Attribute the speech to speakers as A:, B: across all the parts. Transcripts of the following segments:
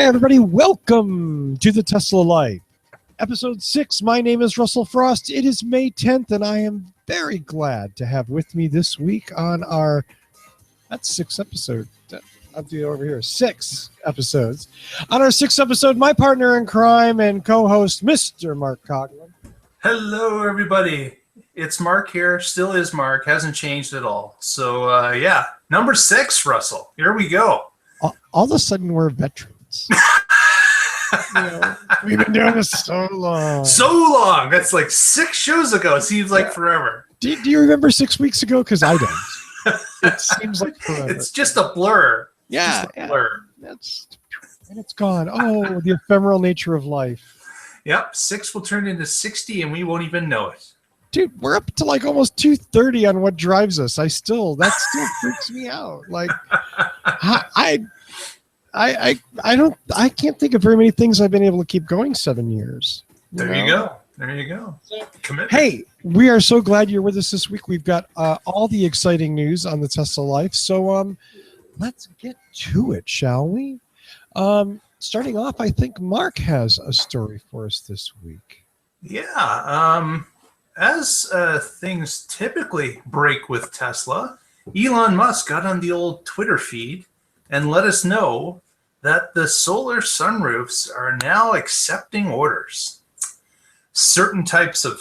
A: Hi, everybody. Welcome to the Tesla Life, episode 6. My name is Russell Frost. It is May 10th, and I am very glad to have with me this week on our, that's 6 episode. I'll do it over here. 6 episodes. On our 6th episode, my partner in crime and co-host, Mr. Mark Coughlin.
B: Hello, everybody. It's Mark here. Still is Mark. Hasn't changed at all. So, yeah, number 6, Russell. Here we go.
A: All of a sudden, we're veterans. We've been doing this so long.
B: So long. That's like 6 shows ago. It seems like forever.
A: Do you remember 6 weeks ago? Because I don't. It seems like forever.
B: It's just a blur.
A: Yeah.
B: Just a blur.
A: And it's gone. Oh, the ephemeral nature of life.
B: Yep. 6 will turn into 60, and we won't even know it.
A: Dude, we're up to like almost 230 on what drives us. That still freaks me out. Like, I can't think of very many things I've been able to keep going 7 years.
B: There you go. There you go. Commitment.
A: Hey, we are so glad you're with us this week. We've got all the exciting news on the Tesla Life. So let's get to it, shall we? Starting off, I think Mark has a story for us this week.
B: Yeah. As things typically break with Tesla, Elon Musk got on the old Twitter feed and let us know that the solar sunroofs are now accepting orders. Certain types of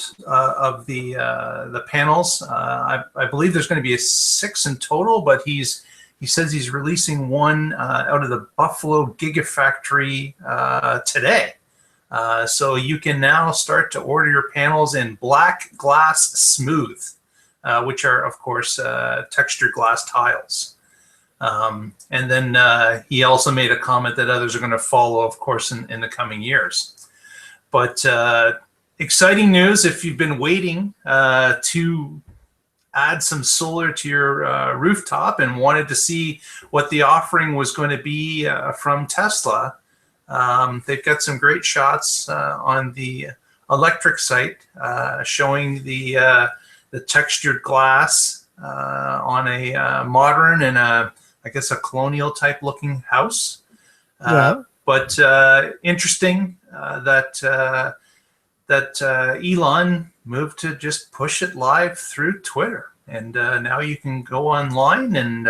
B: the panels, I believe there's going to be 6 in total, but he says he's releasing one out of the Buffalo Gigafactory today. So you can now start to order your panels in black glass smooth, which are, of course, textured glass tiles. And then he also made a comment that others are going to follow, of course, in the coming years. But exciting news if you've been waiting to add some solar to your rooftop and wanted to see what the offering was going to be from Tesla. They've got some great shots on the electric site showing the textured glass on a modern and I guess a colonial type looking house.
A: Yeah.
B: But interesting that Elon moved to just push it live through Twitter. And now you can go online and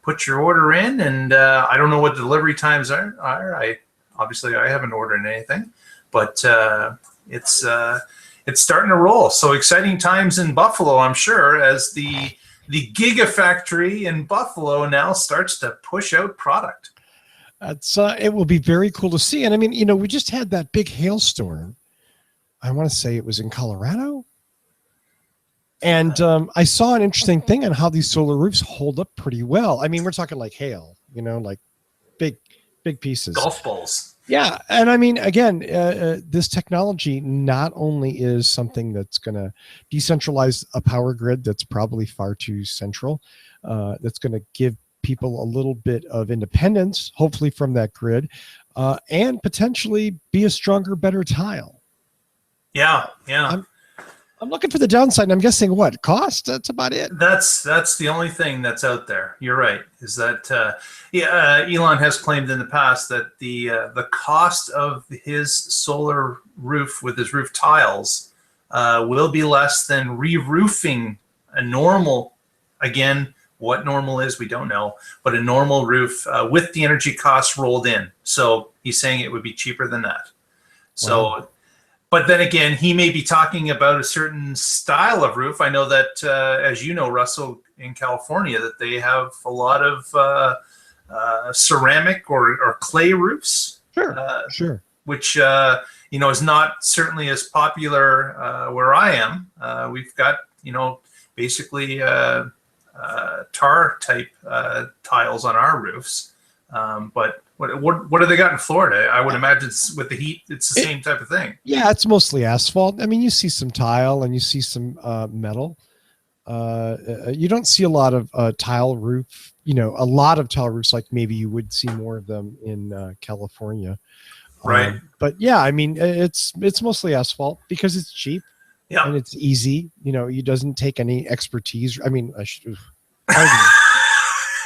B: put your order in. And I don't know what delivery times are. Obviously, I haven't ordered anything, but it's starting to roll. So exciting times in Buffalo, I'm sure, as the Gigafactory in Buffalo now starts to push out product.
A: That's it will be very cool to see. And I mean, we just had that big hailstorm. I want to say it was in Colorado. And I saw an interesting thing on how these solar roofs hold up pretty well. I mean, we're talking like hail, like big pieces.
B: Golf balls. Yeah.
A: And I mean, again, this technology not only is something that's going to decentralize a power grid that's probably far too central, that's going to give people a little bit of independence, hopefully from that grid, and potentially be a stronger, better tile.
B: Yeah.
A: I'm looking for the downside, and I'm guessing what? Cost? That's about it.
B: That's the only thing that's out there. You're right. Is that Elon has claimed in the past that the cost of his solar roof with his roof tiles will be less than re-roofing a normal. Again, what normal is, we don't know, but a normal roof with the energy costs rolled in. So he's saying it would be cheaper than that. So. Wow. But then again, he may be talking about a certain style of roof. I know that, as you know, Russell, in California, that they have a lot of ceramic or clay roofs.
A: Sure.
B: Which, is not certainly as popular where I am. We've got, basically tar type tiles on our roofs. But what do they got in Florida? I would imagine with the heat, it's the same type of thing.
A: Yeah, it's mostly asphalt. I mean, you see some tile and you see some metal. You don't see a lot of tile roof, a lot of tile roofs like maybe you would see more of them in California.
B: Right.
A: But yeah, I mean, it's mostly asphalt because it's cheap.
B: Yeah.
A: And it's easy. It doesn't take any expertise. I mean,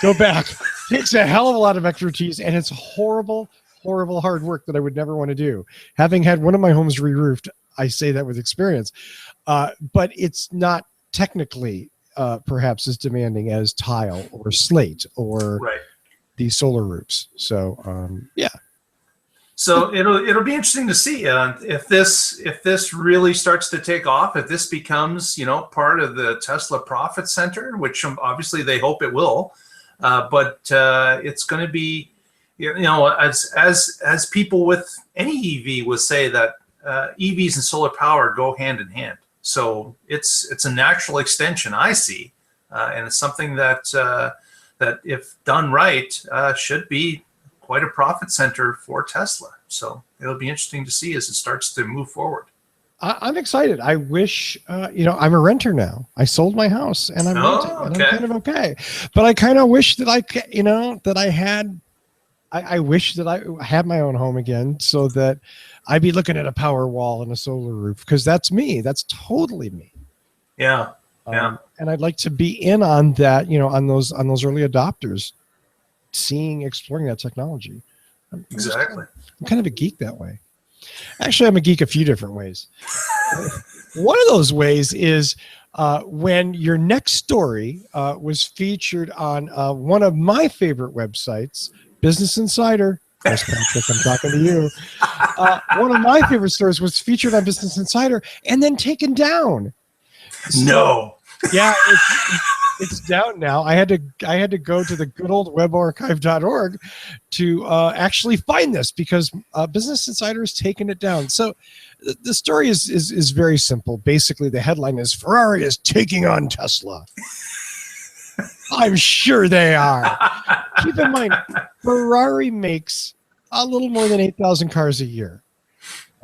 A: go back. Takes a hell of a lot of expertise, and it's horrible horrible hard work that I would never want to do. Having had one of my homes re-roofed, I say that with experience, but it's not technically perhaps as demanding as tile or slate or these solar roofs. So yeah.
B: So it'll be interesting to see if this really starts to take off, if this becomes part of the Tesla profit center, which obviously they hope it will, but it's going to be as people with any EV would say that EVs and solar power go hand in hand. So it's a natural extension, I see, and it's something that if done right should be quite a profit center for Tesla. So it'll be interesting to see as it starts to move forward.
A: I'm excited. I wish, I'm a renter now. I sold my house and I'm renting, and I'm kind of okay. But I kind of wish that I wish that I had my own home again so that I'd be looking at a power wall and a solar roof, because that's me. That's totally me.
B: Yeah.
A: And I'd like to be in on that, on those early adopters, exploring that technology.
B: Exactly.
A: I'm kind of a geek that way. Actually, I'm a geek a few different ways. One of those ways is when your next story was featured on one of my favorite websites, Business Insider. Yes, Patrick, I'm talking to you. One of my favorite stories was featured on Business Insider and then taken down.
B: No.
A: Yeah, it's down now. I had to go to the good old webarchive.org to actually find this, because Business Insider has taken it down. So the story is very simple. Basically, the headline is Ferrari is taking on Tesla. I'm sure they are. Keep in mind, Ferrari makes a little more than 8,000 cars a year.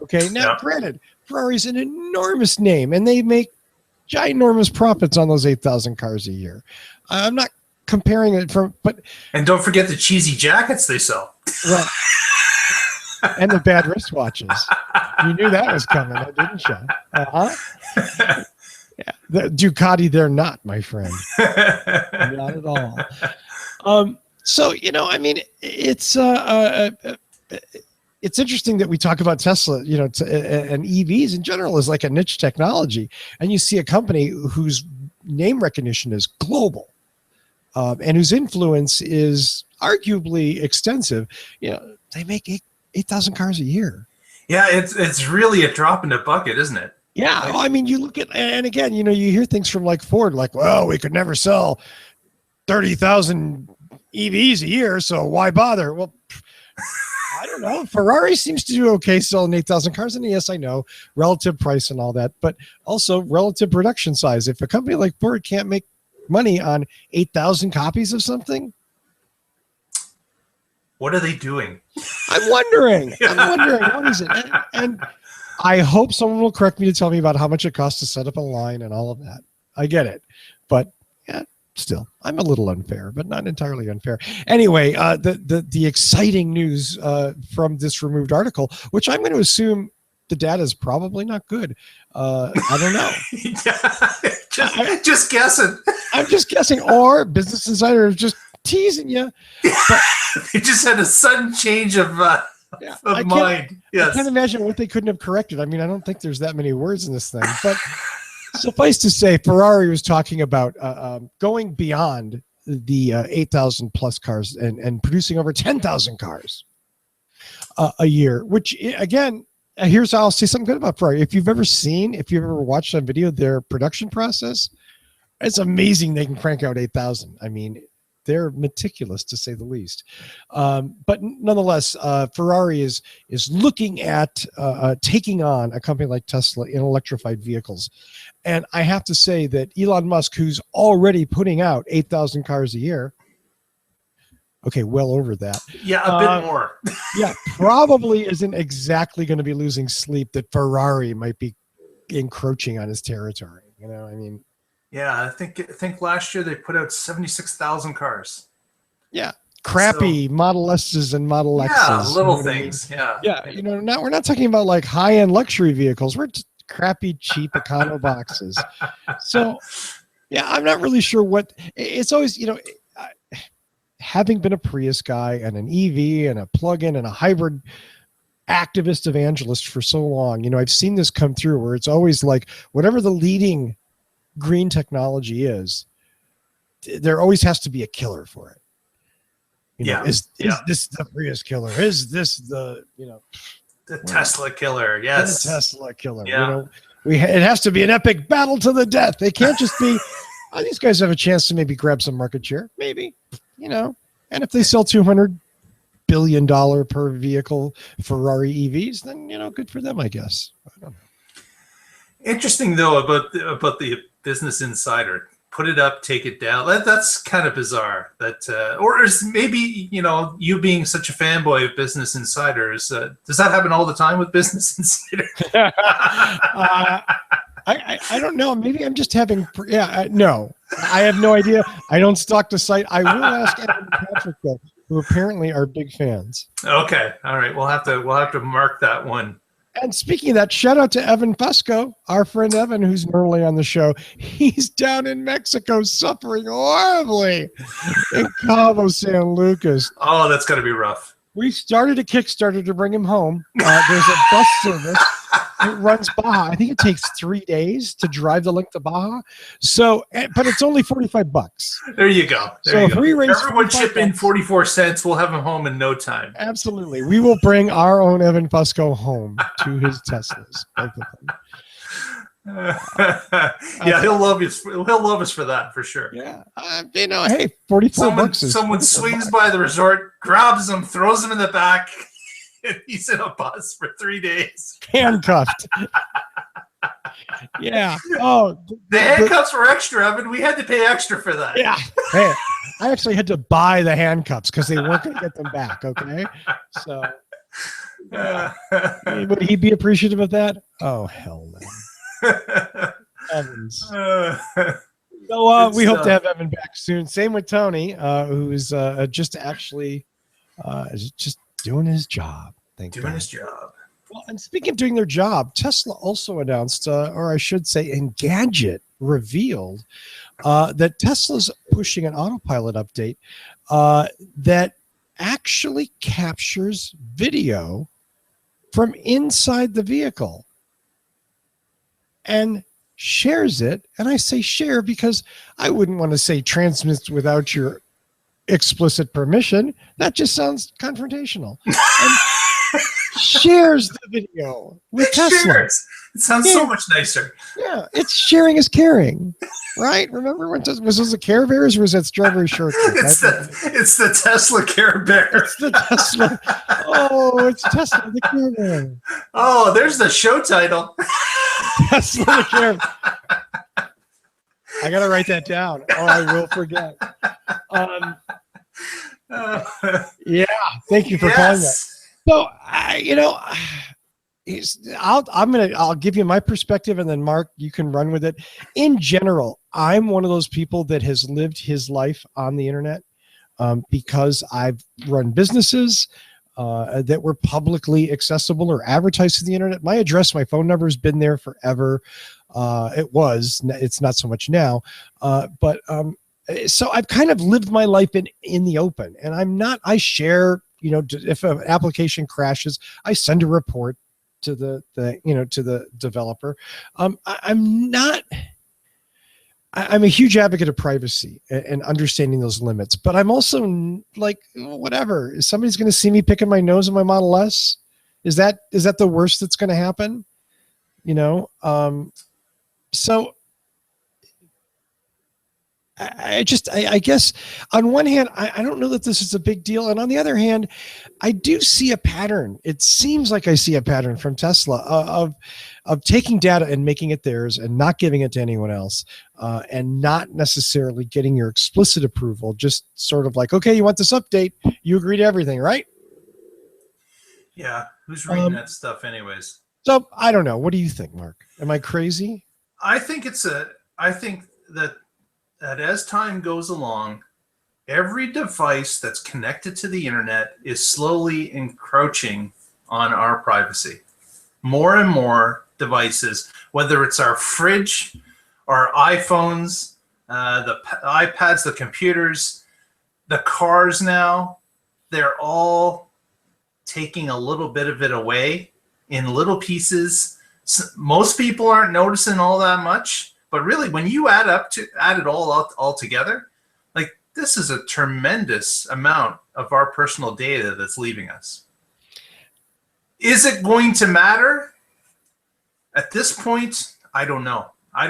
A: Okay, now granted, Ferrari's an enormous name, and they make ginormous profits on those 8,000 cars a year. I'm not comparing it
B: and don't forget the cheesy jackets they sell.
A: Right. And the bad wristwatches. You knew that was coming, didn't you? Uh-huh. Yeah, the Ducati, they're not, my friend. Not at all. So, it's interesting that we talk about Tesla, and EVs in general is like a niche technology. And you see a company whose name recognition is global, and whose influence is arguably extensive. They make 8,000 cars a year.
B: Yeah, it's really a drop in the bucket, isn't it?
A: Yeah, you look at, and again, you hear things from like Ford, like, well, we could never sell 30,000 EVs a year, so why bother? Well, I don't know. Ferrari seems to do okay selling 8,000 cars, and yes, I know relative price and all that, but also relative production size. If a company like Ford can't make money on 8,000 copies of something,
B: what are they doing?
A: I'm wondering what is it? And I hope someone will correct me to tell me about how much it costs to set up a line and all of that. I get it, but yeah, still, I'm a little unfair, but not entirely unfair. Anyway, the exciting news from this removed article, which I'm going to assume the data is probably not good. I don't know.
B: just guessing.
A: I'm just guessing, or Business Insider is just teasing you. But
B: they just had a sudden change of mind. Yes.
A: I can't imagine what they couldn't have corrected. I don't think there's that many words in this thing, but suffice to say, Ferrari was talking about going beyond the 8,000 plus cars and producing over 10,000 cars a year, which again, here's how I'll say something good about Ferrari. If you've ever watched on video their production process, it's amazing they can crank out 8,000. They're meticulous, to say the least. But nonetheless, Ferrari is looking at taking on a company like Tesla in electrified vehicles. And I have to say that Elon Musk, who's already putting out 8,000 cars a year, okay, well over that.
B: Yeah, a bit more.
A: Yeah, probably isn't exactly going to be losing sleep that Ferrari might be encroaching on his territory.
B: Yeah, I think last year they put out 76,000 cars.
A: Yeah, crappy Model S's and Model X's.
B: Yeah, little things. Yeah.
A: Now we're not talking about like high-end luxury vehicles. We're just crappy, cheap econo boxes. So, yeah, I'm not really sure what it's always. having been a Prius guy and an EV and a plug-in and a hybrid activist evangelist for so long, you know, I've seen this come through where it's always like whatever the leading green technology is, there always has to be a killer for it. You know, is this the Prius killer? Is this the,
B: the Tesla killer? Yes.
A: The Tesla killer.
B: Yeah.
A: You know, it has to be an epic battle to the death. They can't just be, these guys have a chance to maybe grab some market share. Maybe, and if they sell $200 billion per vehicle Ferrari EVs, then, good for them, I guess. I don't know.
B: Interesting though about the Business Insider. Put it up, take it down. That's kind of bizarre. Or is maybe you being such a fanboy of Business Insiders. Does that happen all the time with Business Insider?
A: I don't know. Maybe I'm just having. No, I have no idea. I don't stalk the site. I will ask Evan and Patrick though, who apparently are big fans.
B: Okay, all right. We'll have to mark that one.
A: And speaking of that, shout out to Evan Fusco, our friend Evan, who's normally on the show. He's down in Mexico suffering horribly in Cabo San Lucas.
B: Oh, that's got to be rough.
A: We started a Kickstarter to bring him home. There's a bus service. It runs Baja. I think it takes 3 days to drive the link to Baja. So, but it's only $45.
B: There you go.
A: We raise
B: everyone chip in 44 cents, we'll have him home in no time.
A: Absolutely. We will bring our own Evan Fusco home to his Teslas. Both of them.
B: Yeah, he'll love us. He'll love us for that for sure.
A: Yeah, hey, $44 is.
B: Someone swings by the resort, grabs him, throws him in the back, and he's in a bus for 3 days,
A: handcuffed. Yeah. Oh,
B: the handcuffs were extra, Evan. We had to pay extra for that.
A: Yeah. Hey, I actually had to buy the handcuffs because they weren't going to get them back. Okay, so would he be appreciative of that? Oh hell no. Evans. So we hope to have Evan back soon. Same with Tony, who's just actually just doing his job. His job. Well, and speaking of doing their job, Tesla also announced, or I should say, Engadget revealed that Tesla's pushing an autopilot update that actually captures video from inside the vehicle and shares it. And I say share because I wouldn't want to say transmits without your explicit permission. That just sounds confrontational. And shares the video with Tesla.
B: Shares. It sounds so much nicer.
A: Yeah, it's sharing is caring, right? Remember when was this a Care Bears or was that Strawberry Shortcake?
B: It's the Tesla Care Bear.
A: It's the Tesla. Oh, it's Tesla the Care Bear.
B: Oh, there's the show title.
A: Tesla the Care. I gotta write that down, or I will forget. Yeah, thank you for calling that. So, I'll give you my perspective, and then Mark, you can run with it. In general, I'm one of those people that has lived his life on the internet because I've run businesses that were publicly accessible or advertised to the internet. My address, my phone number has been there forever. It's not so much now, but so I've kind of lived my life in the open, and I share. If an application crashes, I send a report to the developer. I'm a huge advocate of privacy and understanding those limits, but I'm also like, whatever. Is somebody's going to see me picking my nose in my Model S? Is that the worst that's going to happen? So I guess on one hand, I don't know that this is a big deal. And on the other hand, I do see a pattern. It seems like I see a pattern from Tesla of taking data and making it theirs and not giving it to anyone else, and not necessarily getting your explicit approval. Just sort of like, okay, you want this update, you agree to everything, right?
B: Yeah. Who's reading that stuff anyways?
A: So I don't know. What do you think, Mark? Am I crazy?
B: I think that as time goes along, every device that's connected to the internet is slowly encroaching on our privacy. More and more devices, whether it's our fridge, our iPhones, the iPads, the computers, the cars now, they're all taking a little bit of it away in little pieces. Most people aren't noticing all that much, but really when you add it all together, like this is a tremendous amount of our personal data that's leaving us. Is it going to matter? At this point, I don't know. I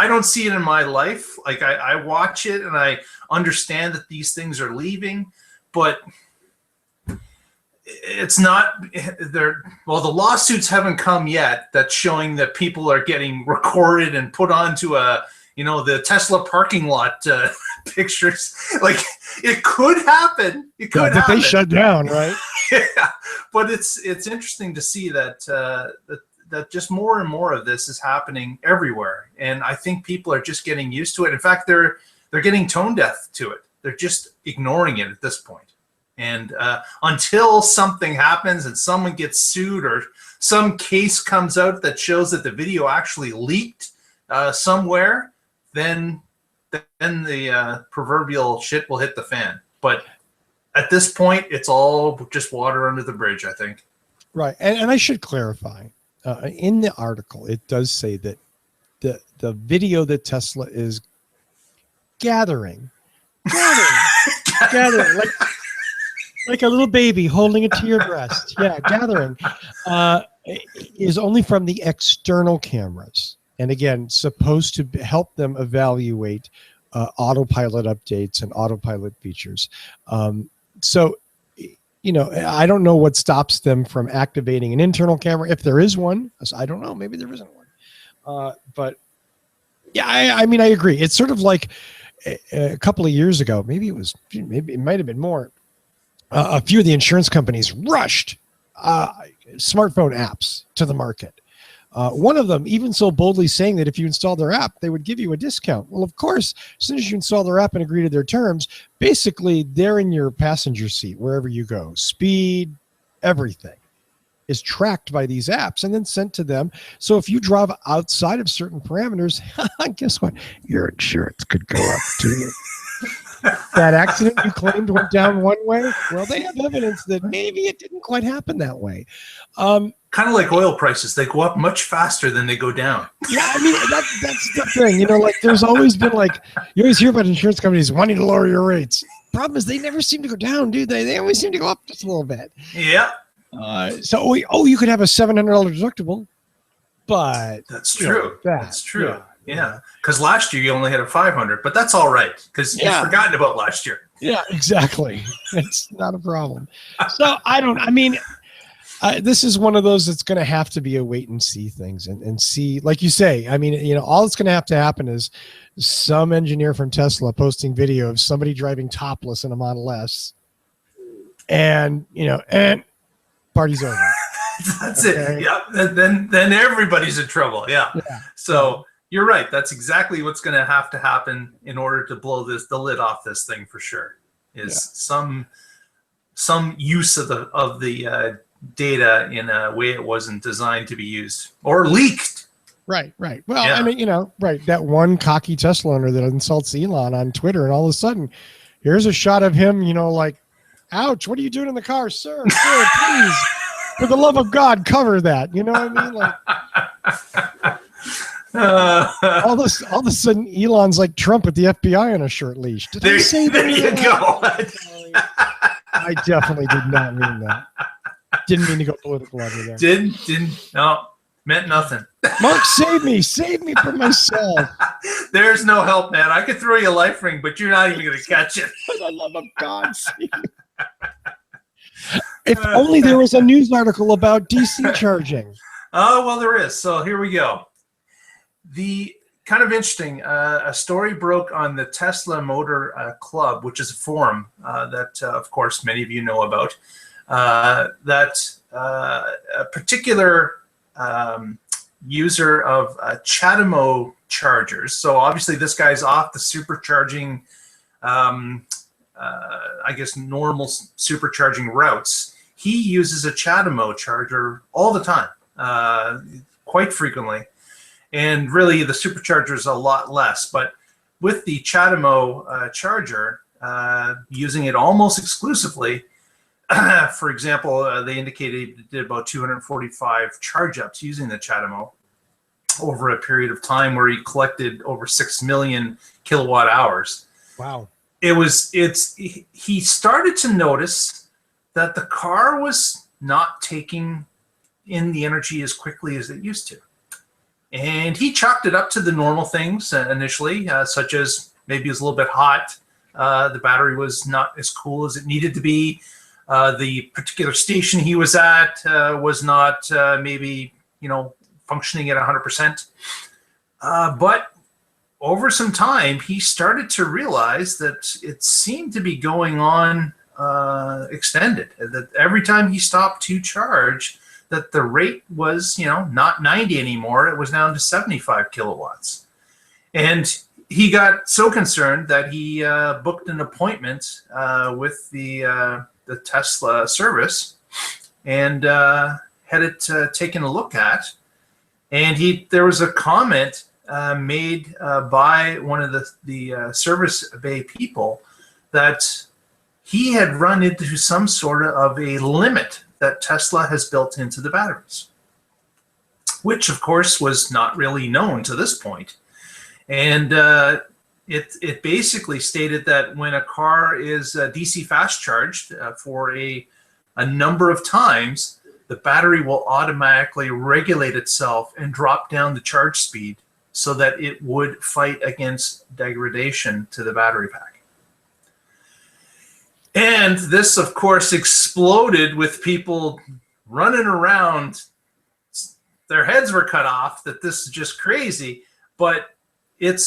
B: don't see it in my life. Like I watch it and I understand that these things are leaving, but it's not there. Well, the lawsuits haven't come yet. That's showing that people are getting recorded and put onto the Tesla parking lot pictures. Like it could happen. It could happen.
A: They shut down, right?
B: Yeah, but it's interesting to see that that just more and more of this is happening everywhere, and I think people are just getting used to it. In fact, they're getting tone deaf to it. They're just ignoring it at this point. And until something happens and someone gets sued or some case comes out that shows that the video actually leaked somewhere, then the proverbial shit will hit the fan. But at this point, it's all just water under the bridge, I think.
A: Right. And I should clarify, in the article, it does say that the video that Tesla is gathering, like a little baby holding it to your breast. Yeah, gathering is only from the external cameras. And again, supposed to help them evaluate autopilot updates and autopilot features. So, I don't know what stops them from activating an internal camera. If there is one, I don't know. Maybe there isn't one. But yeah, I mean, I agree. It's sort of like a couple of years ago, maybe it might have been more. A few of the insurance companies rushed smartphone apps to the market. One of them even so boldly saying that if you install their app, they would give you a discount. Well, of course, as soon as you install their app and agree to their terms, basically they're in your passenger seat wherever you go. Speed, everything is tracked by these apps and then sent to them. So if you drive outside of certain parameters, guess what? Your insurance could go up too. That accident you claimed went down one way. Well, they have evidence that maybe it didn't quite happen that way.
B: Kind of like oil prices. They go up much faster than they go down.
A: Yeah, I mean, that's the thing. Like there's always been you always hear about insurance companies wanting to lower your rates. Problem is they never seem to go down, do they? They always seem to go up just a little bit.
B: Yeah.
A: So you could have a $700 deductible, but
B: that's true. That's true. Yeah, because last year you only had a 500, but that's all right because you've forgotten about last year.
A: Yeah, exactly. It's not a problem. So this is one of those that's going to have to be a wait and see things and see, like you say. I mean, all that's going to have to happen is some engineer from Tesla posting video of somebody driving topless in a Model S, and party's over.
B: That's it. Yeah. Then everybody's in trouble. Yeah. So. You're right. That's exactly what's going to have to happen in order to blow the lid off this thing for sure. Is some use of the data in a way it wasn't designed to be used or leaked. Right.
A: Well, I mean, that one cocky Tesla owner that insults Elon on Twitter, and all of a sudden, here's a shot of him. Like, ouch! What are you doing in the car, sir? Sir, please, for the love of God, cover that. You know what I mean? Like. All of a sudden, Elon's like Trump with the FBI on a short leash.
B: There you go.
A: I definitely did not mean that. Didn't mean to go political over there.
B: No, meant nothing.
A: Mark, save me from myself.
B: There's no help, man. I could throw you a life ring, but you're not even going to catch it.
A: For the love of God. If only there was a news article about DC charging.
B: Oh, well, there is. So here we go. The kind of interesting, a story broke on the Tesla Motor Club, which is a forum that, of course, many of you know about, that a particular user of CHAdeMO chargers. So obviously this guy's off the supercharging, I guess, normal supercharging routes. He uses a CHAdeMO charger all the time, quite frequently. And really, the supercharger is a lot less. But with the CHAdeMO charger, using it almost exclusively. For example, they indicated it did about 245 charge-ups using the CHAdeMO over a period of time where he collected over 6 million kilowatt hours.
A: Wow.
B: He started to notice that the car was not taking in the energy as quickly as it used to. And he chalked it up to the normal things initially, such as maybe it was a little bit hot. The battery was not as cool as it needed to be. The particular station he was at was not maybe, functioning at 100%. But over some time, he started to realize that it seemed to be going on extended. That every time he stopped to charge, that the rate was, not 90 anymore. It was down to 75 kilowatts. And he got so concerned that he booked an appointment with the Tesla service and had it taken a look at. And there was a comment made by one of the service bay people that he had run into some sort of a limit that Tesla has built into the batteries, which of course was not really known to this point. And it basically stated that when a car is DC fast charged for a number of times, the battery will automatically regulate itself and drop down the charge speed so that it would fight against degradation to the battery pack. And this, of course, exploded with people running around. Their heads were cut off, that this is just crazy. But it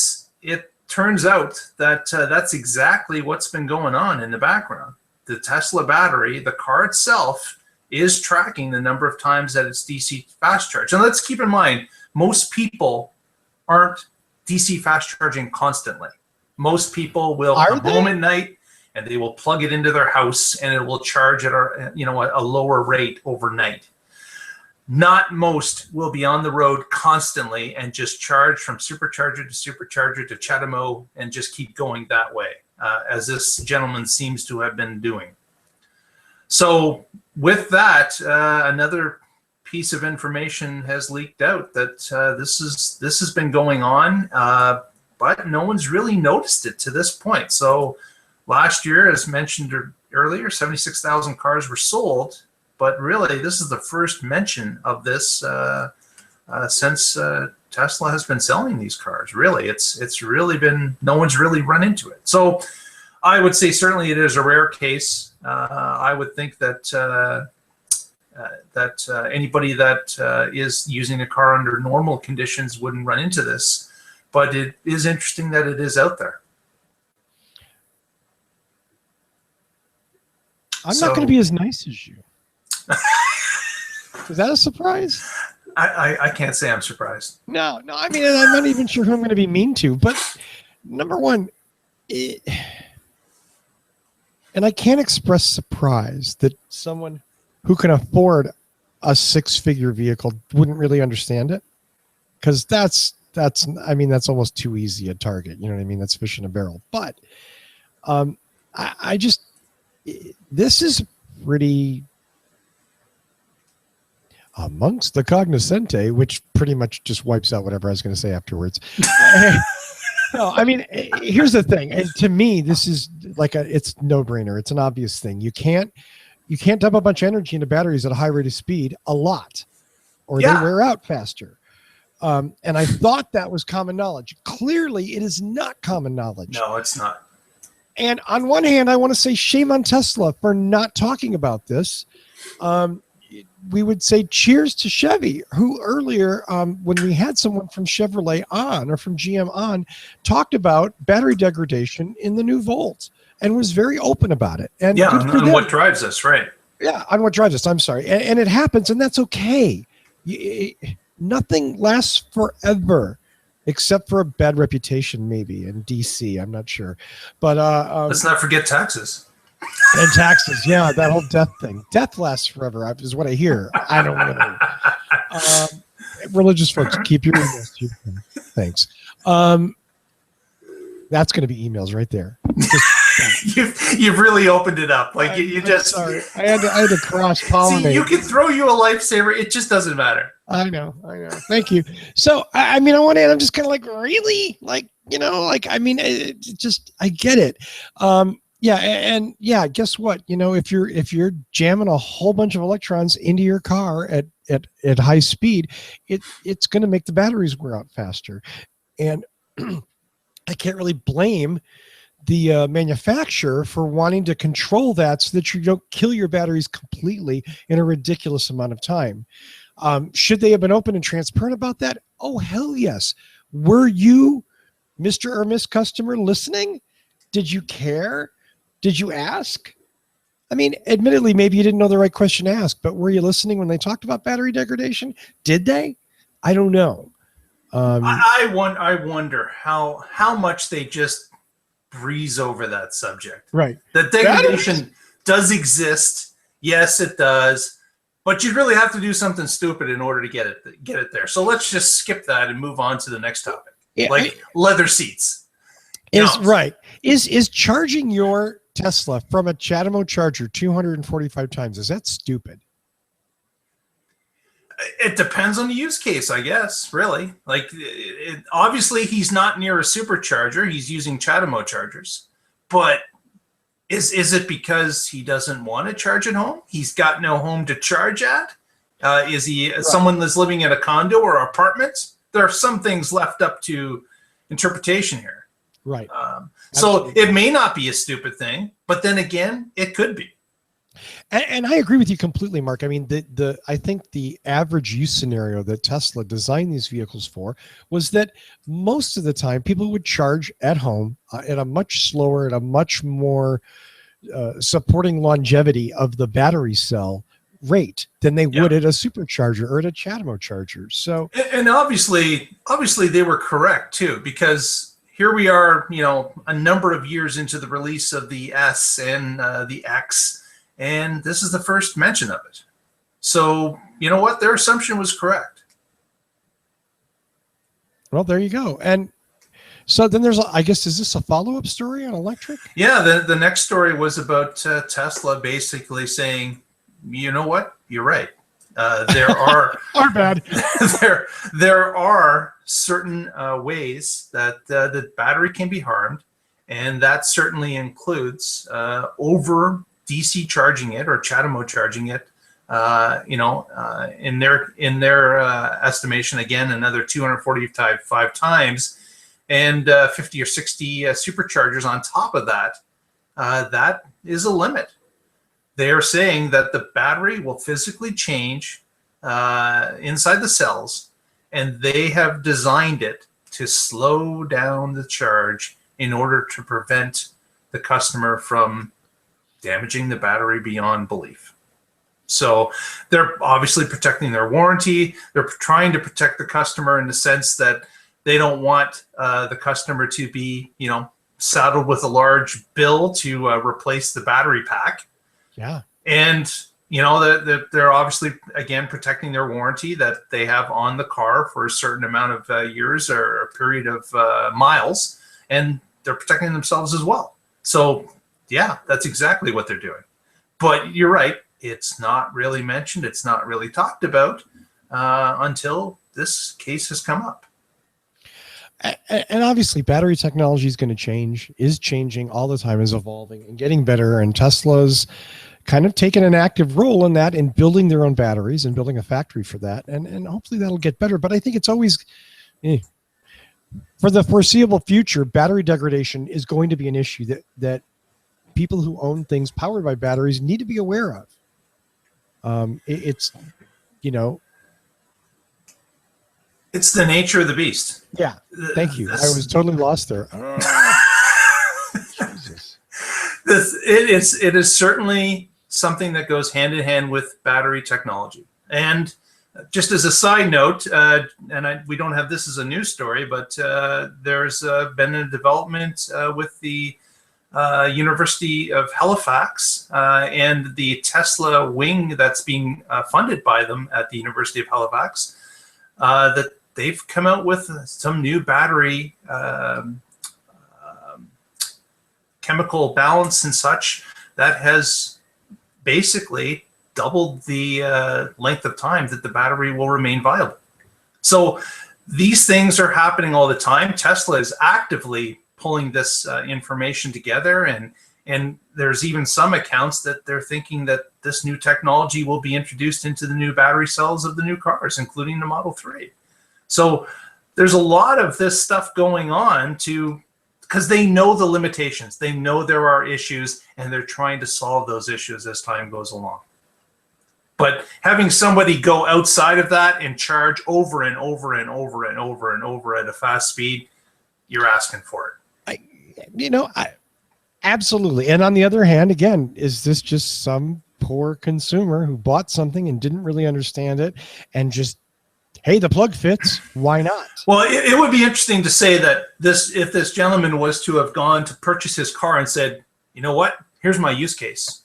B: turns out that that's exactly what's been going on in the background. The Tesla battery, the car itself, is tracking the number of times that it's DC fast charged. And let's keep in mind, most people aren't DC fast charging constantly. Most people will come home at night and they will plug it into their house and it will charge at a lower rate overnight. Not most will be on the road constantly and just charge from supercharger to supercharger to CHAdeMO and just keep going that way, as this gentleman seems to have been doing. So with that, another piece of information has leaked out that this has been going on, but no one's really noticed it to this point. So last year, as mentioned earlier, 76,000 cars were sold, but really this is the first mention of this since Tesla has been selling these cars. Really, it's really been, no one's really run into it. So I would say certainly it is a rare case. I would think that anybody that is using a car under normal conditions wouldn't run into this, but it is interesting that it is out there.
A: I'm not going to be as nice as you. Is that a surprise?
B: I can't say I'm surprised.
A: No. I mean, I'm not even sure who I'm going to be mean to. But number one, and I can't express surprise that someone who can afford a 6-figure vehicle wouldn't really understand it, because that's almost too easy a target. You know what I mean? That's fish in a barrel. But this is pretty amongst the cognoscente, which pretty much just wipes out whatever I was going to say afterwards. No, I mean, here's the thing. And to me, this is like it's no-brainer. It's an obvious thing. You can't dump a bunch of energy into batteries at a high rate of speed a lot, or they wear out faster. And I thought that was common knowledge. Clearly, it is not common knowledge.
B: No, it's not.
A: And on one hand, I want to say shame on Tesla for not talking about this. We would say cheers to Chevy, who earlier, when we had someone from Chevrolet on, or from GM on, talked about battery degradation in the new Volt and was very open about it. And
B: on what drives us, right?
A: Yeah, on what drives us. I'm sorry. And it happens, and that's okay. Nothing lasts forever, except for a bad reputation, maybe in DC. I'm not sure, but
B: let's not forget taxes.
A: And taxes, yeah, that whole death thing. Death lasts forever, is what I hear. I don't know. Religious folks, keep your emails to yourself. Thanks. That's going to be emails right there.
B: you've really opened it up. Like you just
A: sorry. I had to cross pollinate.
B: See, you can throw you a lifesaver. It just doesn't matter.
A: I know. Thank you. So, I mean, on one hand, I'm just kind of like, really? Like, I mean, I get it. Yeah. And yeah, guess what? If you're jamming a whole bunch of electrons into your car at high speed, it's going to make the batteries wear out faster. And I can't really blame the manufacturer for wanting to control that so that you don't kill your batteries completely in a ridiculous amount of time. Should they have been open and transparent about that? Oh, hell yes. Were you, Mr. or Miss Customer, listening? Did you care? Did you ask? I mean, admittedly, maybe you didn't know the right question to ask, but were you listening when they talked about battery degradation? Did they? I don't know.
B: I wonder how much they just breeze over that subject.
A: Right.
B: The degradation does exist. Yes, it does. But you'd really have to do something stupid in order to get it there. So let's just skip that and move on to the next topic. Yeah, leather seats.
A: Right. Is charging your Tesla from a CHAdeMO charger 245 times, is that stupid?
B: It depends on the use case, I guess, really. Like, obviously, he's not near a supercharger. He's using CHAdeMO chargers. But is it because he doesn't want to charge at home? He's got no home to charge at? Is he someone that's living in a condo or apartment? There are some things left up to interpretation here.
A: Right.
B: So it may not be a stupid thing, but then again, it could be.
A: And I agree with you completely, Mark. I mean, I think the average use scenario that Tesla designed these vehicles for was that most of the time people would charge at home at a much slower, at a much more supporting longevity of the battery cell rate than they would at a supercharger or at a CHAdeMO charger. So,
B: and obviously they were correct too, because here we are, a number of years into the release of the S and the X. And this is the first mention of it. So, you know what? Their assumption was correct.
A: Well, there you go. And so then there's, I guess, is this a follow-up story on electric?
B: Yeah, the next story was about Tesla basically saying, you know what? You're right. There are
A: our bad.
B: there are certain ways that the battery can be harmed, and that certainly includes over DC charging it or CHAdeMO charging it, in their estimation, again, another 245 times, and 50 or 60 superchargers on top of that. That is a limit. They are saying that the battery will physically change inside the cells, and they have designed it to slow down the charge in order to prevent the customer from damaging the battery beyond belief. So they're obviously protecting their warranty. They're trying to protect the customer in the sense that they don't want the customer to be, saddled with a large bill to replace the battery pack.
A: Yeah.
B: And, they're obviously, again, protecting their warranty that they have on the car for a certain amount of years or a period of miles. And they're protecting themselves as well. So, yeah, that's exactly what they're doing. But you're right. It's not really mentioned. It's not really talked about until this case has come up.
A: And obviously, battery technology is going to change, is changing all the time, is evolving and getting better. And Tesla's kind of taken an active role in that, in building their own batteries and building a factory for that. And hopefully that'll get better. But I think it's always, for the foreseeable future, battery degradation is going to be an issue that people who own things powered by batteries need to be aware of. It's
B: the nature of the beast.
A: Yeah. Thank you. I was totally lost there. Jesus.
B: It is certainly something that goes hand in hand with battery technology. And just as a side note, we don't have this as a news story, but there's been a development with the University of Halifax and the Tesla wing that's being funded by them at the University of Halifax, that they've come out with some new battery chemical balance and such, that has basically doubled the length of time that the battery will remain viable. So these things are happening all the time. Tesla is actively pulling this information together, and there's even some accounts that they're thinking that this new technology will be introduced into the new battery cells of the new cars, including the Model 3. So there's a lot of this stuff going on because they know the limitations. They know there are issues, and they're trying to solve those issues as time goes along. But having somebody go outside of that and charge over and over and over and over and over at a fast speed, you're asking for it.
A: Absolutely. And on the other hand, again, is this just some poor consumer who bought something and didn't really understand it and just, hey, the plug fits, why not?
B: Well, it would be interesting to say that if this gentleman was to have gone to purchase his car and said, you know what, here's my use case.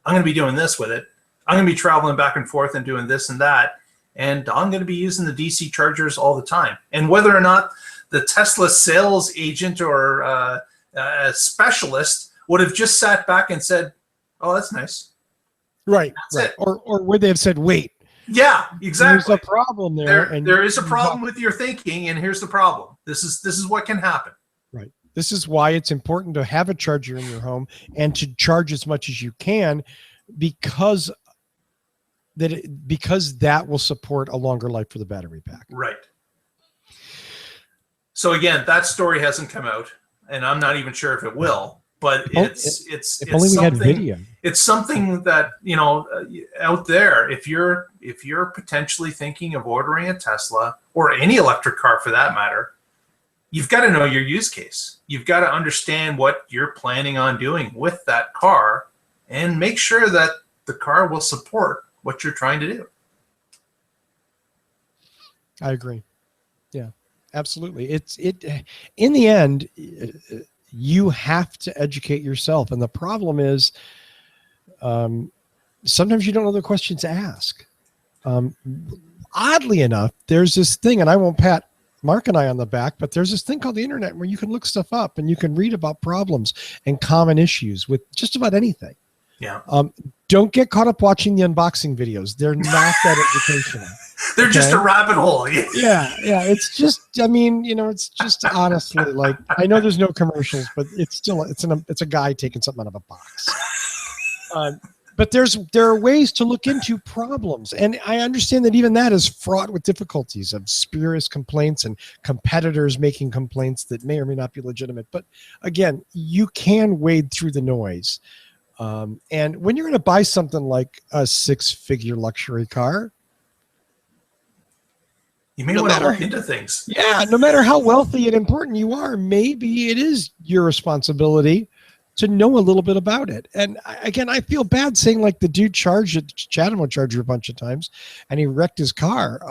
B: I'm going to be doing this with it. I'm going to be traveling back and forth and doing this and that. And I'm going to be using the DC chargers all the time. And whether or not the Tesla sales agent or a specialist would have just sat back and said, oh, that's nice.
A: Right. That's it. Or would they have said, wait.
B: Yeah, exactly.
A: There's a problem there.
B: There is a problem with your thinking, and here's the problem. This is what can happen.
A: Right. This is why it's important to have a charger in your home and to charge as much as you can, because that will support a longer life for the battery pack.
B: Right. So again, that story hasn't come out, and I'm not even sure if it will. But it's
A: only we had video.
B: It's something that, out there, if you're potentially thinking of ordering a Tesla or any electric car for that matter, you've got to know your use case. You've got to understand what you're planning on doing with that car and make sure that the car will support what you're trying to do.
A: I agree. Yeah, absolutely. In the end, you have to educate yourself. And the problem is sometimes you don't know the questions to ask. Oddly enough, there's this thing, and I won't pat Mark and I on the back, but there's this thing called the internet where you can look stuff up and you can read about problems and common issues with just about anything.
B: Yeah.
A: Don't get caught up watching the unboxing videos. They're not that educational.
B: They're just a rabbit hole.
A: Yeah. It's just, it's just honestly, like, I know there's no commercials, but it's still, it's a guy taking something out of a box. But there are ways to look into problems. And I understand that even that is fraught with difficulties of spurious complaints and competitors making complaints that may or may not be legitimate. But again, you can wade through the noise. And when you're going to buy something like a 6-figure luxury car,
B: you may want to look into things.
A: Yeah, no matter how wealthy and important you are, maybe it is your responsibility to know a little bit about it. And again, I feel bad saying, like, the dude charged at Chatham charger a bunch of times and he wrecked his car.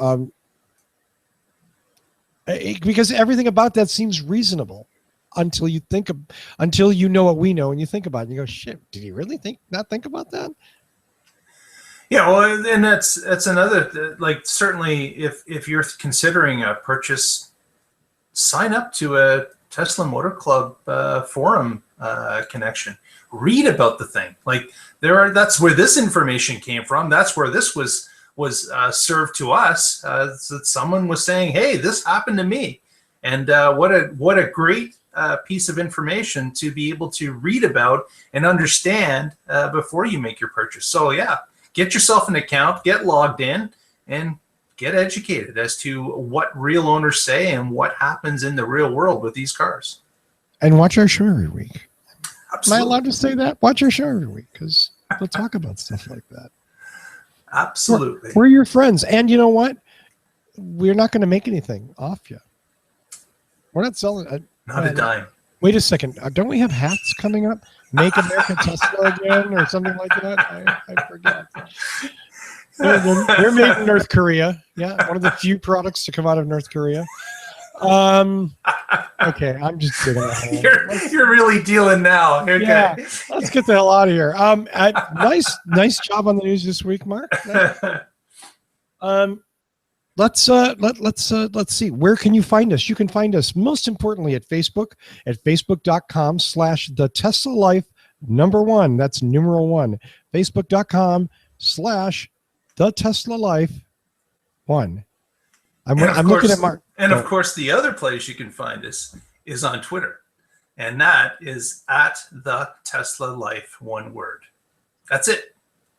A: Because everything about that seems reasonable until you know what we know and you think about it and you go, shit, did he really not think about that?
B: Yeah, well, and that's another, like, certainly if you're considering a purchase, sign up to a Tesla Motor Club forum connection. Read about the thing. Like, that's where this information came from. That's where this was served to us. That someone was saying, hey, this happened to me. And what a great piece of information to be able to read about and understand before you make your purchase. So yeah, get yourself an account, get logged in, and get educated as to what real owners say and what happens in the real world with these cars.
A: And watch our show every week.
B: Absolutely.
A: Am I allowed to say that? Watch our show every week, because we'll talk about stuff like that.
B: Absolutely.
A: We're your friends. And you know what? We're not going to make anything off you. We're not selling.
B: Not a dime.
A: Wait a second. Don't we have hats coming up? Make America Tesla again or something like that? I forget. They're made in North Korea. Yeah, one of the few products to come out of North Korea. Okay, I'm just digging a hole.
B: You're really dealing now. Okay.
A: Yeah, let's get the hell out of here. Nice job on the news this week, Mark. Nice. let's see. Where can you find us? You can find us most importantly at Facebook at facebook.com/the Tesla Life #1. That's numeral 1. Facebook.com/the Tesla Life 1. I'm looking at Mark.
B: And of course, the other place you can find us is on Twitter, and that is at the Tesla Life, one word. That's it.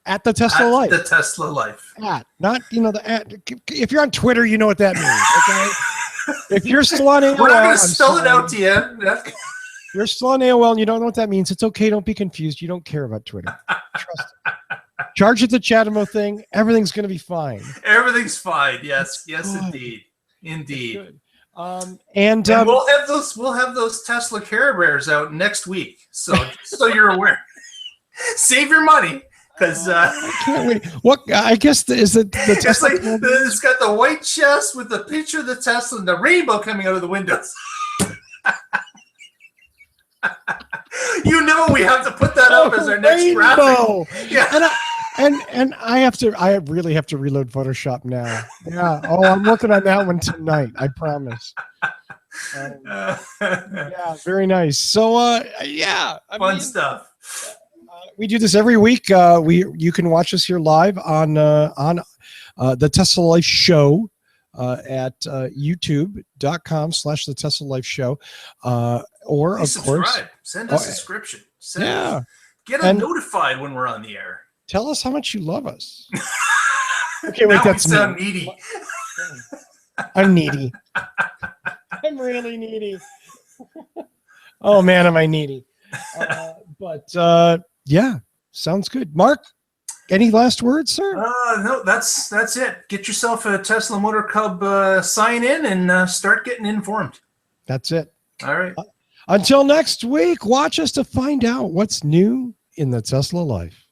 A: At the Tesla Life.
B: The Tesla Life.
A: At, not, the at. If you're on Twitter, you know what that means. Okay. If you're still on AOL,
B: we're not going to spell it out to you.
A: If you're still on AOL and you don't know what that means, it's okay. Don't be confused. You don't care about Twitter. Trust it. Charge it the Chatamo thing. Everything's going to be fine.
B: Everything's fine. Yes. Yes, indeed. Indeed.
A: And
B: we'll have those Tesla Care Bears out next week. So you're aware. Save your money. Because
A: I can't wait. What I guess is it the Tesla?
B: It's got the white chest with the picture of the Tesla and the rainbow coming out of the windows. We have to put that up as our next graphic.
A: Yeah. And I really have to reload Photoshop now. Yeah. Oh, I'm working on that one tonight. I promise. Yeah, very nice. So
B: fun stuff.
A: We do this every week. You can watch us here live on the Tesla Life Show at youtube.com/the Tesla Life Show. Or
B: please
A: of course,
B: subscribe. Send us a subscription. Get notified when we're on the air.
A: Tell us how much you love us. Okay, wait, that's me.
B: Sound needy.
A: I'm needy. I'm really needy. Oh man, am I needy? Yeah, sounds good. Mark, any last words, sir?
B: No, that's it. Get yourself a Tesla Motor Club sign in and start getting informed.
A: That's it.
B: All right.
A: Until next week, watch us to find out what's new in the Tesla life.